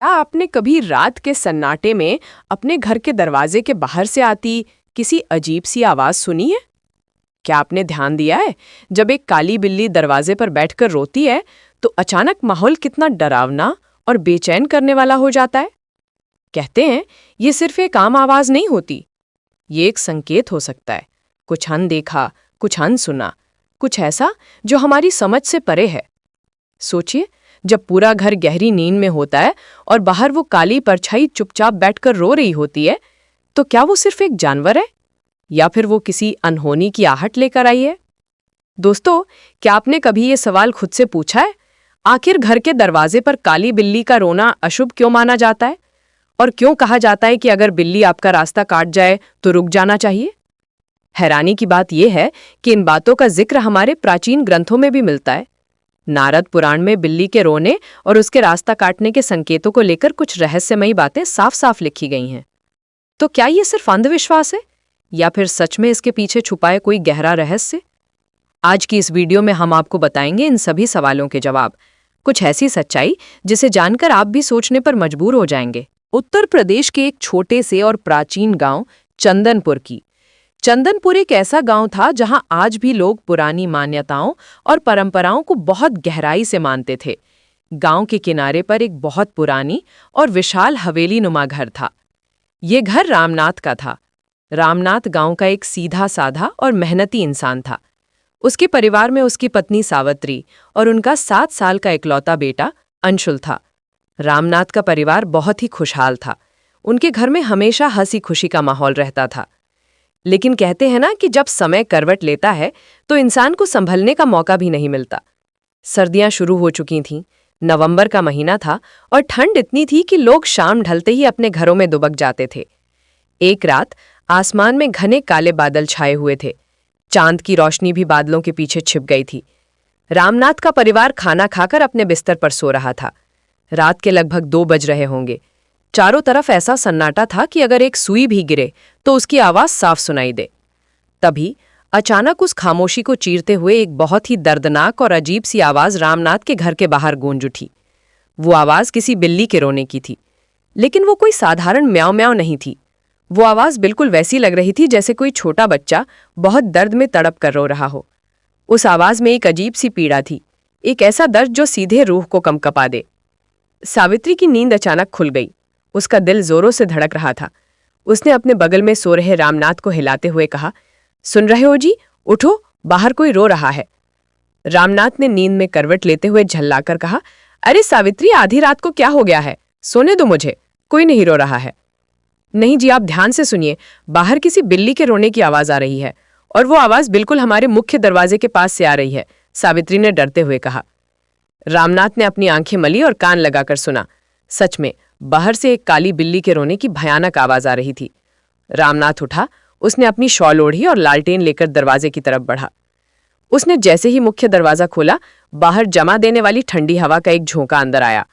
क्या आपने कभी रात के सन्नाटे में अपने घर के दरवाजे के बाहर से आती किसी अजीब सी आवाज सुनी है? क्या आपने ध्यान दिया है जब एक काली बिल्ली दरवाजे पर बैठकर रोती है तो अचानक माहौल कितना डरावना और बेचैन करने वाला हो जाता है? कहते हैं ये सिर्फ एक आम आवाज नहीं होती, ये एक संकेत हो सकता है, कुछ अनदेखा, कुछ अनसुना, कुछ ऐसा जो हमारी समझ से परे है। सोचिए, जब पूरा घर गहरी नींद में होता है और बाहर वो काली परछाई चुपचाप बैठकर रो रही होती है, तो क्या वो सिर्फ एक जानवर है या फिर वो किसी अनहोनी की आहट लेकर आई है? दोस्तों, क्या आपने कभी ये सवाल खुद से पूछा है, आखिर घर के दरवाजे पर काली बिल्ली का रोना अशुभ क्यों माना जाता है? और क्यों कहा जाता है कि अगर बिल्ली आपका रास्ता काट जाए तो रुक जाना चाहिए? हैरानी की बात यह है कि इन बातों का जिक्र हमारे प्राचीन ग्रंथों में भी मिलता है। नारद पुराण में बिल्ली के रोने और उसके रास्ता काटने के संकेतों को लेकर कुछ रहस्यमयी बातें साफ साफ लिखी गई हैं। तो क्या ये सिर्फ अंधविश्वास है या फिर सच में इसके पीछे छुपा है कोई गहरा रहस्य? आज की इस वीडियो में हम आपको बताएंगे इन सभी सवालों के जवाब, कुछ ऐसी सच्चाई जिसे जानकर आप भी सोचने पर मजबूर हो जाएंगे। उत्तर प्रदेश के एक छोटे से और प्राचीन गांव चंदनपुर की। चंदनपुर एक ऐसा गांव था जहां आज भी लोग पुरानी मान्यताओं और परंपराओं को बहुत गहराई से मानते थे। गांव के किनारे पर एक बहुत पुरानी और विशाल हवेली नुमा घर था। ये घर रामनाथ का था। रामनाथ गांव का एक सीधा साधा और मेहनती इंसान था। उसके परिवार में उसकी पत्नी सावित्री और उनका 7 साल का इकलौता बेटा अंशुल था। रामनाथ का परिवार बहुत ही खुशहाल था। उनके घर में हमेशा हंसी खुशी का माहौल रहता था। लेकिन कहते हैं ना कि जब समय करवट लेता है तो इंसान को संभलने का मौका भी नहीं मिलता। सर्दियां शुरू हो चुकी थीं, नवंबर का महीना था और ठंड इतनी थी कि लोग शाम ढलते ही अपने घरों में दुबक जाते थे। एक रात आसमान में घने काले बादल छाए हुए थे। चांद की रोशनी भी बादलों के पीछे छिप गई थी। रामनाथ का परिवार खाना खाकर अपने बिस्तर पर सो रहा था। रात के लगभग 2 बज रहे होंगे। चारों तरफ ऐसा सन्नाटा था कि अगर एक सुई भी गिरे तो उसकी आवाज साफ सुनाई दे। तभी अचानक उस खामोशी को चीरते हुए एक बहुत ही दर्दनाक और अजीब सी आवाज रामनाथ के घर के बाहर गूंज उठी। वो आवाज किसी बिल्ली के रोने की थी, लेकिन वो कोई साधारण म्याऊं म्याऊं नहीं थी। वो आवाज बिल्कुल वैसी लग रही थी जैसे कोई छोटा बच्चा बहुत दर्द में तड़प कर रो रहा हो। उस आवाज में एक अजीब सी पीड़ा थी, एक ऐसा दर्द जो सीधे रूह को कंपकपा दे। सावित्री की नींद अचानक खुल गई। उसका दिल जोरों से धड़क रहा था। उसने अपने बगल में सो रहे रामनाथ को हिलाते हुए कहा, सुन रहे हो जी, उठो, बाहर कोई रो रहा है। रामनाथ ने नींद में करवट लेते हुए झल्लाकर कहा, अरे सावित्री, आधी रात को क्या हो गया है? सोने दो मुझे, कोई नहीं रो रहा है। नहीं जी, आप ध्यान से सुनिए, बाहर किसी बिल्ली के रोने की आवाज आ रही है और वो आवाज बिल्कुल हमारे मुख्य दरवाजे के पास से आ रही है, सावित्री ने डरते हुए कहा। रामनाथ ने अपनी आंखें मली और कान लगाकर सुना। सच में बाहर से एक काली बिल्ली के रोने की भयानक आवाज आ रही थी। रामनाथ उठा, उसने अपनी शॉल ओढ़ी और लालटेन लेकर दरवाजे की तरफ बढ़ा। उसने जैसे ही मुख्य दरवाजा खोला, बाहर जमा देने वाली ठंडी हवा का एक झोंका अंदर आया।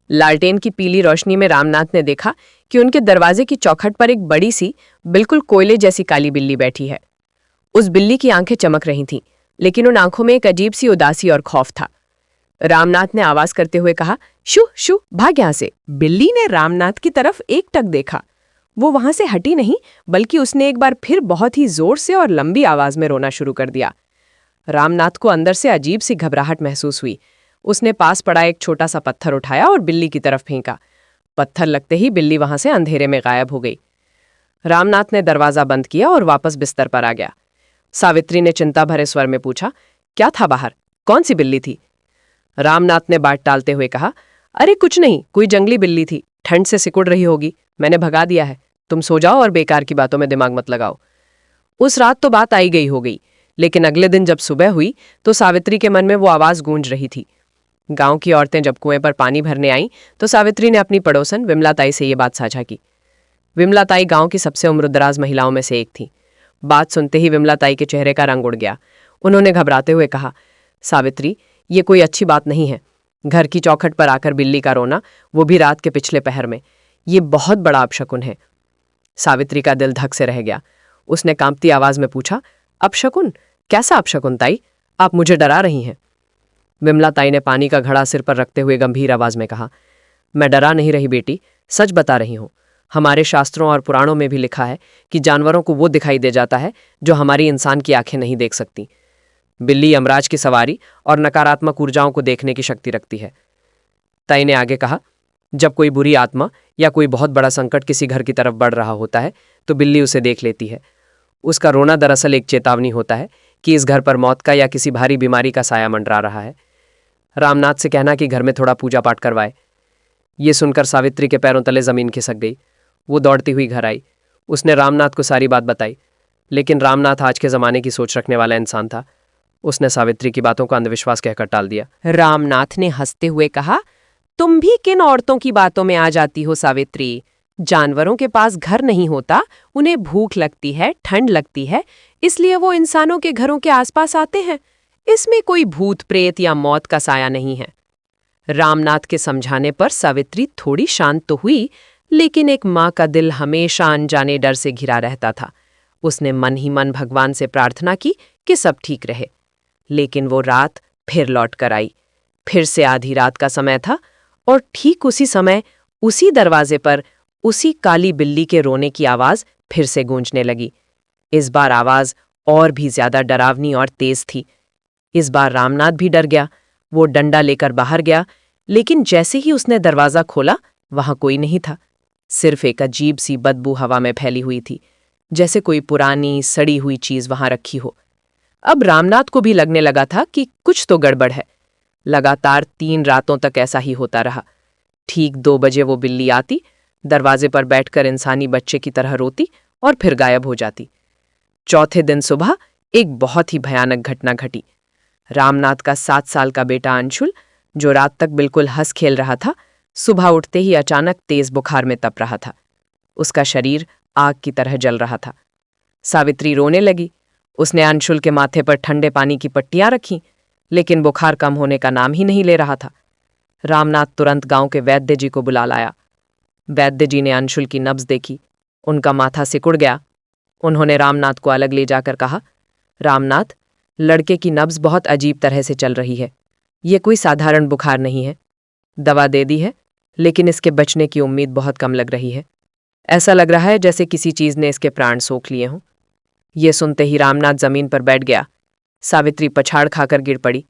लालटेन की पीली रोशनी में रामनाथ ने देखा कि उनके दरवाजे की चौखट पर एक बड़ी सी, बिल्कुल कोयले जैसी काली बिल्ली बैठी है। उस बिल्ली की आंखें चमक रही थीं, लेकिन उन आंखों में एक अजीब सी उदासी और खौफ था। रामनाथ ने आवाज करते हुए कहा, शू शू, भाग यहां से। बिल्ली ने रामनाथ की तरफ एकटक देखा। वो वहां से हटी नहीं, बल्कि उसने एक बार फिर बहुत ही जोर से और लंबी आवाज में रोना शुरू कर दिया। रामनाथ को अंदर से अजीब सी घबराहट महसूस हुई। उसने पास पड़ा एक छोटा सा पत्थर उठाया और बिल्ली की तरफ फेंका। पत्थर लगते ही बिल्ली वहां से अंधेरे में गायब हो गई। रामनाथ ने दरवाजा बंद किया और वापस बिस्तर पर आ गया। सावित्री ने चिंता भरे स्वर में पूछा, क्या था बाहर? कौन सी बिल्ली थी? रामनाथ ने बात टालते हुए कहा, अरे कुछ नहीं, कोई जंगली बिल्ली थी, ठंड से सिकुड़ रही होगी, मैंने भगा दिया है। तुम सो जाओ और बेकार की बातों में दिमाग मत लगाओ। उस रात तो बात आई गई हो गई, लेकिन अगले दिन जब सुबह हुई तो सावित्री के मन में वो आवाज गूंज रही थी। गांव की औरतें जब कुएं पर पानी भरने आईं तो सावित्री ने अपनी पड़ोसन विमलाताई से ये बात साझा की। विमलाताई गांव की सबसे उम्रदराज महिलाओं में से एक थी। बात सुनते ही विमलाताई के चेहरे का रंग उड़ गया। उन्होंने घबराते हुए कहा, सावित्री, ये कोई अच्छी बात नहीं है। घर की चौखट पर आकर बिल्ली का रोना, वो भी रात के पिछले पहर में, ये बहुत बड़ा अपशकुन है। सावित्री का दिल धक से रह गया। उसने कांपती आवाज में पूछा, अपशकुन? कैसा अपशकुन ताई? आप मुझे डरा रही हैं। विमला ताई ने पानी का घड़ा सिर पर रखते हुए गंभीर आवाज में कहा, मैं डरा नहीं रही बेटी, सच बता रही हूँ। हमारे शास्त्रों और पुराणों में भी लिखा है कि जानवरों को वो दिखाई दे जाता है जो हमारी इंसान की आंखें नहीं देख सकती। बिल्ली यमराज की सवारी और नकारात्मक ऊर्जाओं को देखने की शक्ति रखती है। ताई ने आगे कहा, जब कोई बुरी आत्मा या कोई बहुत बड़ा संकट किसी घर की तरफ बढ़ रहा होता है तो बिल्ली उसे देख लेती है। उसका रोना दरअसल एक चेतावनी होता है कि इस घर पर मौत का या किसी भारी बीमारी का साया मंडरा रहा है। रामनाथ से कहना कि घर में थोड़ा पूजा पाठ करवाए। ये सुनकर सावित्री के पैरों तले जमीन खिसक गई। वो दौड़ती हुई घर आई। उसने रामनाथ को सारी बात बताई, लेकिन रामनाथ आज के ज़माने की सोच रखने वाला इंसान था। उसने सावित्री की बातों को अंधविश्वास कहकर टाल दिया। रामनाथ ने हंसते हुए कहा, तुम भी किन औरतों की बातों में आ जाती हो सावित्री? जानवरों के पास घर नहीं होता, उन्हें भूख लगती है, ठंड लगती है, इसलिए वो इंसानों के घरों के आसपास आते हैं। इसमें कोई भूत प्रेत या मौत का साया नहीं है। रामनाथ के समझाने पर सावित्री थोड़ी शांत तो हुई, लेकिन एक माँ का दिल हमेशा अनजाने डर से घिरा रहता था। उसने मन ही मन भगवान से प्रार्थना की कि सब ठीक रहे। लेकिन वो रात फिर लौट कर आई। फिर से आधी रात का समय था और ठीक उसी समय उसी दरवाजे पर उसी काली बिल्ली के रोने की आवाज फिर से गूंजने लगी। इस बार आवाज और भी ज्यादा डरावनी और तेज थी। इस बार रामनाथ भी डर गया। वो डंडा लेकर बाहर गया, लेकिन जैसे ही उसने दरवाजा खोला वहां कोई नहीं था। सिर्फ एक अजीब सी बदबू हवा में फैली हुई थी, जैसे कोई पुरानी सड़ी हुई चीज वहां रखी हो। अब रामनाथ को भी लगने लगा था कि कुछ तो गड़बड़ है। लगातार 3 रातों तक ऐसा ही होता रहा। ठीक 2 बजे वो बिल्ली आती, दरवाजे पर बैठकर इंसानी बच्चे की तरह रोती और फिर गायब हो जाती। चौथे दिन सुबह एक बहुत ही भयानक घटना घटी। रामनाथ का 7 साल का बेटा अंशुल, जो रात तक बिल्कुल हंस खेल रहा था, सुबह उठते ही अचानक तेज बुखार में तप रहा था। उसका शरीर आग की तरह जल रहा था। सावित्री रोने लगी। उसने अंशुल के माथे पर ठंडे पानी की पट्टियां रखीं, लेकिन बुखार कम होने का नाम ही नहीं ले रहा था। रामनाथ तुरंत गांव के वैद्य जी को बुला लाया। वैद्य जी ने अंशुल की नब्ज देखी। उनका माथा सिकुड़ गया। उन्होंने रामनाथ को अलग ले जाकर कहा, रामनाथ, लड़के की नब्ज बहुत अजीब तरह से चल रही है। ये कोई साधारण बुखार नहीं है। दवा दे दी है, लेकिन इसके बचने की उम्मीद बहुत कम लग रही है। ऐसा लग रहा है जैसे किसी चीज ने इसके प्राण सोख लिए हों। ये सुनते ही रामनाथ जमीन पर बैठ गया। सावित्री पछाड़ खाकर गिर पड़ी।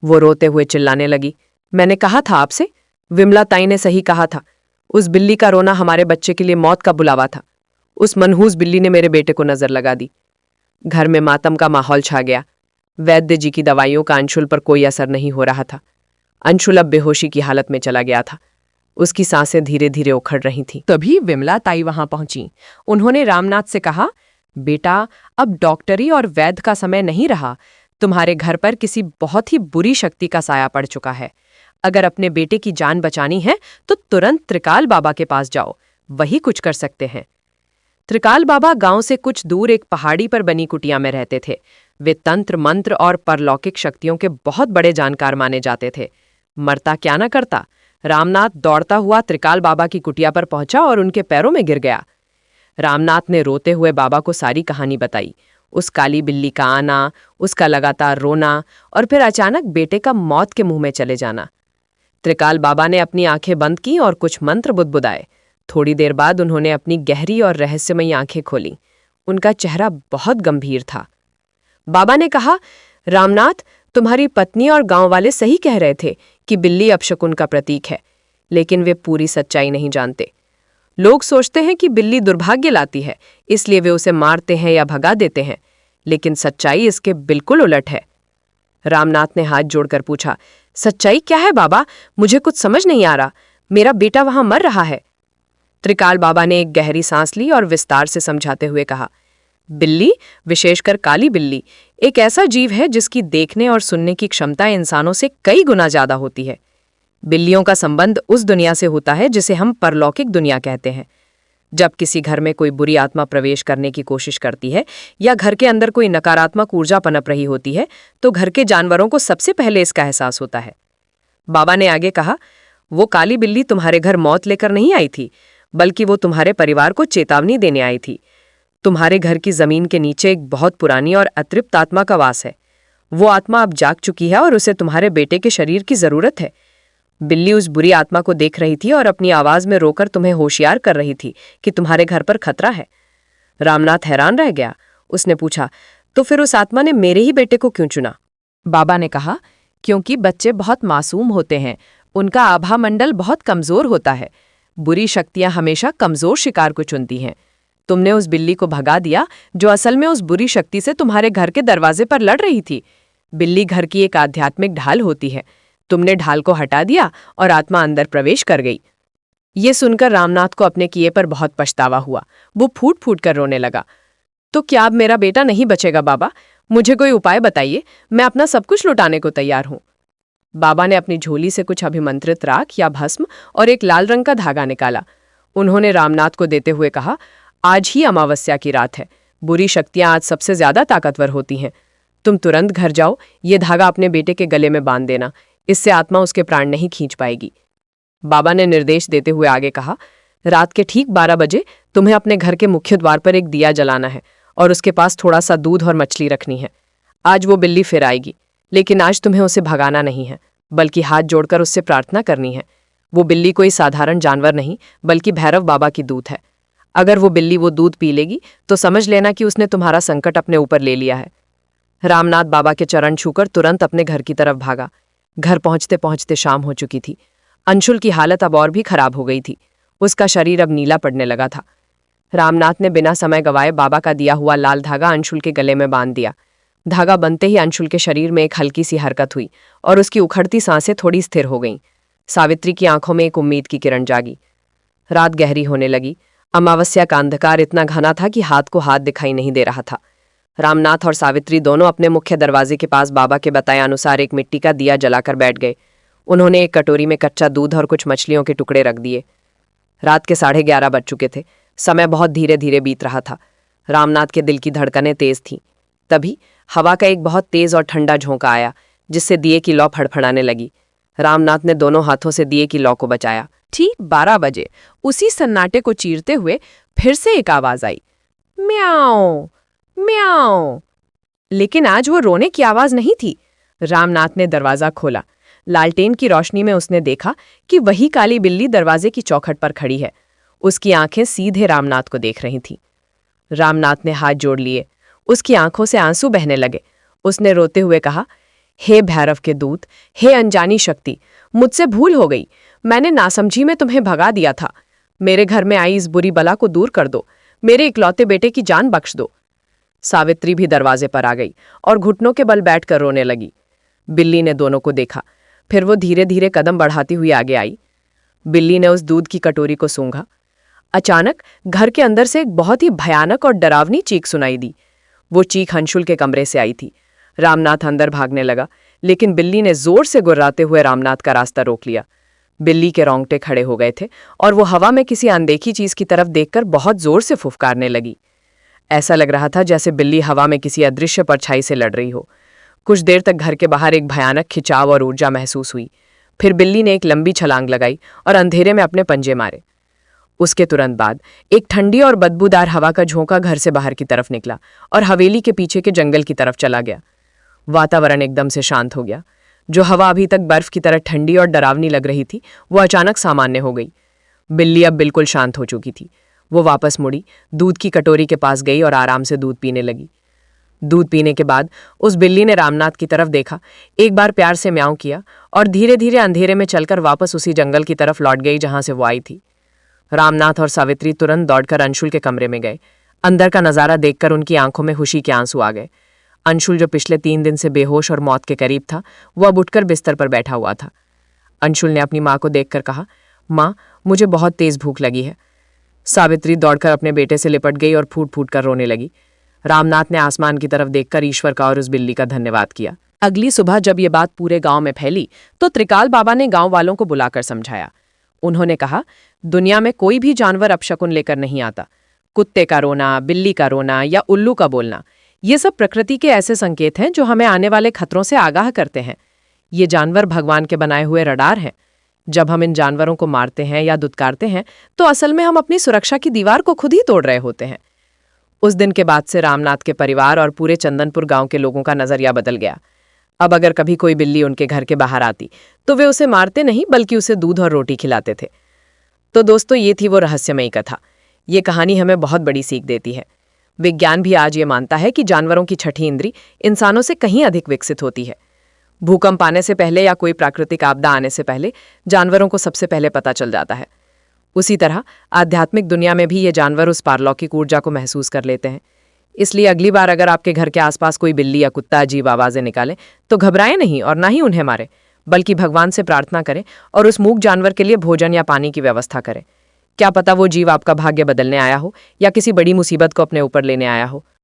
वो रोते हुए चिल्लाने लगी, मैंने कहा था आपसे, विमला ताई ने सही कहा था। उस बिल्ली का रोना हमारे बच्चे के लिए मौत का बुलावा था। उस मनहूस बिल्ली ने मेरे बेटे को नजर लगा दी। घर में मातम का माहौल छा गया। वैद्य जी की दवाइयों का अंशुल पर कोई असर नहीं हो रहा था। अंशुल अब बेहोशी की हालत में चला गया था। उसकी सांसें धीरे धीरे उखड़ रही थीं। तभी विमला ताई वहां पहुंची। उन्होंने रामनाथ से कहा, बेटा, अब डॉक्टरी और वैद्य का समय नहीं रहा। तुम्हारे घर पर किसी बहुत ही बुरी शक्ति का साया पड़ चुका है। अगर अपने बेटे की जान बचानी है तो तुरंत त्रिकाल बाबा के पास जाओ, वही कुछ कर सकते हैं। त्रिकाल बाबा गांव से कुछ दूर एक पहाड़ी पर बनी कुटिया में रहते थे। वे तंत्र मंत्र और परलौकिक शक्तियों के बहुत बड़े जानकार माने जाते थे। मरता क्या न करता, रामनाथ दौड़ता हुआ त्रिकाल बाबा की कुटिया पर पहुंचा और उनके पैरों में गिर गया। रामनाथ ने रोते हुए बाबा को सारी कहानी बताई। उस काली बिल्ली का आना, उसका लगातार रोना और फिर अचानक बेटे का मौत के मुंह में चले जाना। त्रिकाल बाबा ने अपनी आंखें बंद की और कुछ मंत्र बुदबुदाए। थोड़ी देर बाद उन्होंने अपनी गहरी और रहस्यमयी आंखें खोली। उनका चेहरा बहुत गंभीर था। बाबा ने कहा, रामनाथ, तुम्हारी पत्नी और गांव वाले सही कह रहे थे कि बिल्ली अपशकुन का प्रतीक है, लेकिन वे पूरी सच्चाई नहीं जानते। लोग सोचते हैं कि बिल्ली दुर्भाग्य लाती है, इसलिए वे उसे मारते हैं या भगा देते हैं, लेकिन सच्चाई इसके बिल्कुल उलट है। रामनाथ ने हाथ जोड़कर पूछा, सच्चाई क्या है बाबा? मुझे कुछ समझ नहीं आ रहा। मेरा बेटा वहां मर रहा है। त्रिकाल बाबा ने एक गहरी सांस ली और विस्तार से समझाते हुए कहा, बिल्ली, विशेषकर काली बिल्ली, एक ऐसा जीव है जिसकी देखने और सुनने की क्षमता इंसानों से कई गुना ज्यादा होती है। बिल्लियों का संबंध उस दुनिया से होता है जिसे हम परलौकिक दुनिया कहते हैं। जब किसी घर में कोई बुरी आत्मा प्रवेश करने की कोशिश करती है या घर के अंदर कोई नकारात्मक ऊर्जा पनप रही होती है, तो घर के जानवरों को सबसे पहले इसका एहसास होता है। बाबा ने आगे कहा, वो काली बिल्ली तुम्हारे घर मौत लेकर नहीं आई थी, बल्कि वो तुम्हारे परिवार को चेतावनी देने आई थी। तुम्हारे घर की जमीन के नीचे एक बहुत पुरानी और अतृप्त आत्मा का वास है। वो आत्मा अब जाग चुकी है और उसे तुम्हारे बेटे के शरीर की जरूरत है। बिल्ली उस बुरी आत्मा को देख रही थी और अपनी आवाज में रोकर तुम्हें होशियार कर रही थी कि तुम्हारे घर पर खतरा है। रामनाथ हैरान रह गया। उसने पूछा, तो फिर उस आत्मा ने मेरे ही बेटे को क्यों चुना? बाबा ने कहा, क्योंकि बच्चे बहुत मासूम होते हैं, उनका आभा मंडल बहुत कमजोर होता है। बुरी शक्तियां हमेशा कमजोर शिकार को चुनती हैं। तुमने उस बिल्ली को भगा दिया जो असल में उस बुरी शक्ति से तुम्हारे घर के दरवाजे पर लड़ रही थी। बिल्ली घर की एक आध्यात्मिक ढाल होती है। तुमने ढाल को हटा दिया और आत्मा अंदर प्रवेश कर गई। ये सुनकर रामनाथ को अपने किए पर बहुत पछतावा हुआ। वो फूट फूट कर रोने लगा। तो क्या अब मेरा बेटा नहीं बचेगा बाबा? मुझे कोई उपाय बताइए, मैं अपना सब कुछ लुटाने को तैयार हूं। बाबा ने अपनी झोली से कुछ अभिमंत्रित राख या भस्म और एक लाल रंग का धागा निकाला। उन्होंने रामनाथ को देते हुए कहा, आज ही अमावस्या की रात है। बुरी शक्तियां आज सबसे ज्यादा ताकतवर होती हैं। तुम तुरंत घर जाओ, ये धागा अपने बेटे के गले में बांध देना। इससे आत्मा उसके प्राण नहीं खींच पाएगी। बाबा ने निर्देश देते हुए आगे कहा, रात के ठीक 12 बजे तुम्हें अपने घर के मुख्य द्वार पर एक दिया जलाना है और उसके पास थोड़ा सा दूध और मछली रखनी है। आज वो बिल्ली फिर आएगी, लेकिन आज तुम्हें उसे भगाना नहीं है, बल्कि हाथ जोड़कर उससे प्रार्थना करनी है। वो बिल्ली कोई साधारण जानवर नहीं, बल्कि भैरव बाबा की दूत है। अगर वो बिल्ली वो दूध पी लेगी तो समझ लेना कि उसने तुम्हारा संकट अपने ऊपर ले लिया है। रामनाथ बाबा के चरण छूकर तुरंत अपने घर की तरफ भागा। घर पहुंचते पहुंचते शाम हो चुकी थी। अंशुल की हालत अब और भी खराब हो गई थी। उसका शरीर अब नीला पड़ने लगा था। रामनाथ ने बिना समय गवाए बाबा का दिया हुआ लाल धागा अंशुल के गले में बांध दिया। धागा बंधते ही अंशुल के शरीर में एक हल्की सी हरकत हुई और उसकी उखड़ती सांसें थोड़ी स्थिर हो गईं। सावित्री की आंखों में एक उम्मीद की किरण जागी। रात गहरी होने लगी। अमावस्या का अंधकार इतना घना था कि हाथ को हाथ दिखाई नहीं दे रहा था। रामनाथ और सावित्री दोनों अपने मुख्य दरवाजे के पास बाबा के बताए अनुसार एक मिट्टी का दिया जलाकर बैठ गए। उन्होंने एक कटोरी में कच्चा दूध और कुछ मछलियों के टुकड़े रख दिए। रात के 11:30 बज चुके थे। समय बहुत धीरे धीरे बीत रहा था। रामनाथ के दिल की धड़कनें तेज थीं। तभी हवा का एक बहुत तेज और ठंडा झोंका आया, जिससे दिए की लौ फड़फड़ाने लगी। रामनाथ ने दोनों हाथों से दिए की लौ को बचाया। ठीक 12 बजे उसी सन्नाटे को चीरते हुए फिर से एक आवाज आई, म्याऊं म्याऊं। लेकिन आज वो रोने की आवाज नहीं थी। रामनाथ ने दरवाजा खोला। लालटेन की रोशनी में उसने देखा कि वही काली बिल्ली दरवाजे की चौखट पर खड़ी है। उसकी आंखें सीधे रामनाथ को देख रही थीं। रामनाथ ने हाथ जोड़ लिए। उसकी आंखों से आंसू बहने लगे। उसने रोते हुए कहा, हे भैरव के दूत, हे अनजानी शक्ति, मुझसे भूल हो गई। मैंने नासमझी में तुम्हें भगा दिया था। मेरे घर में आई इस बुरी बला को दूर कर दो। मेरे इकलौते बेटे की जान बख्श दो। सावित्री भी दरवाजे पर आ गई और घुटनों के बल बैठकर रोने लगी। बिल्ली ने दोनों को देखा, फिर वो धीरे धीरे कदम बढ़ाती हुई आगे आई। बिल्ली ने उस दूध की कटोरी को सूंघा। अचानक घर के अंदर से एक बहुत ही भयानक और डरावनी चीख सुनाई दी। वो चीख अंशुल के कमरे से आई थी। रामनाथ अंदर भागने लगा, लेकिन बिल्ली ने जोर से गुर्राते हुए रामनाथ का रास्ता रोक लिया। बिल्ली के रोंगटे खड़े हो गए थे और वो हवा में किसी अनदेखी चीज की तरफ देखकर बहुत जोर से फुफकारने लगी। ऐसा लग रहा था जैसे बिल्ली हवा में किसी अदृश्य परछाई से लड़ रही हो। कुछ देर तक घर के बाहर एक भयानक खिंचाव और ऊर्जा महसूस हुई। फिर बिल्ली ने एक लंबी छलांग लगाई और अंधेरे में अपने पंजे मारे। उसके तुरंत बाद एक ठंडी और बदबूदार हवा का झोंका घर से बाहर की तरफ निकला और हवेली के पीछे के जंगल की तरफ चला गया। वातावरण एकदम से शांत हो गया। जो हवा अभी तक बर्फ की तरह ठंडी और डरावनी लग रही थी, वो अचानक सामान्य हो गई। बिल्ली अब बिल्कुल शांत हो चुकी थी। वो वापस मुड़ी, दूध की कटोरी के पास गई और आराम से दूध पीने लगी। दूध पीने के बाद उस बिल्ली ने रामनाथ की तरफ देखा, एक बार प्यार से म्याऊं किया और धीरे धीरे अंधेरे में चलकर वापस उसी जंगल की तरफ लौट गई जहां से वो आई थी। रामनाथ और सावित्री तुरंत दौड़कर अंशुल के कमरे में गए। अंदर का नजारा देखकर उनकी आंखों में खुशी के आंसू आ गए। अंशुल, जो पिछले 3 दिन से बेहोश और मौत के करीब था, वह अब उठकर बिस्तर पर बैठा हुआ था। अंशुल ने अपनी माँ को देखकर कहा, माँ, मुझे बहुत तेज भूख लगी है। सावित्री दौड़कर अपने बेटे से लिपट गई और फूट फूट कर रोने लगी। रामनाथ ने आसमान की तरफ देखकर ईश्वर का और उस बिल्ली का धन्यवाद किया। अगली सुबह जब ये बात पूरे गांव में फैली तो त्रिकाल बाबा ने गांव वालों को बुलाकर समझाया। उन्होंने कहा, दुनिया में कोई भी जानवर अपशकुन लेकर नहीं आता। कुत्ते का रोना, बिल्ली का रोना या उल्लू का बोलना, ये सब प्रकृति के ऐसे संकेत हैं जो हमें आने वाले खतरों से आगाह करते हैं। ये जानवर भगवान के बनाए हुए रडार हैं। जब हम इन जानवरों को मारते हैं या दुत्कारते हैं तो असल में हम अपनी सुरक्षा की दीवार को खुद ही तोड़ रहे होते हैं। उस दिन के बाद से रामनाथ के परिवार और पूरे चंदनपुर गांव के लोगों का नजरिया बदल गया। अब अगर कभी कोई बिल्ली उनके घर के बाहर आती तो वे उसे मारते नहीं बल्कि उसे दूध और रोटी खिलाते थे। तो दोस्तों, ये थी वो रहस्यमयी कथा। ये कहानी हमें बहुत बड़ी सीख देती है। विज्ञान भी आज ये मानता है कि जानवरों की छठी इंद्री इंसानों से कहीं अधिक विकसित होती है। भूकंप आने से पहले या कोई प्राकृतिक आपदा आने से पहले जानवरों को सबसे पहले पता चल जाता है। उसी तरह आध्यात्मिक दुनिया में भी ये जानवर उस पारलौकिक ऊर्जा को महसूस कर लेते हैं। इसलिए अगली बार अगर आपके घर के आसपास कोई बिल्ली या कुत्ता अजीब आवाजें निकाले तो घबराएं नहीं और ना ही उन्हें मारें, बल्कि भगवान से प्रार्थना करें और उस मूक जानवर के लिए भोजन या पानी की व्यवस्था करें। क्या पता वो जीव आपका भाग्य बदलने आया हो या किसी बड़ी मुसीबत को अपने ऊपर लेने आया हो।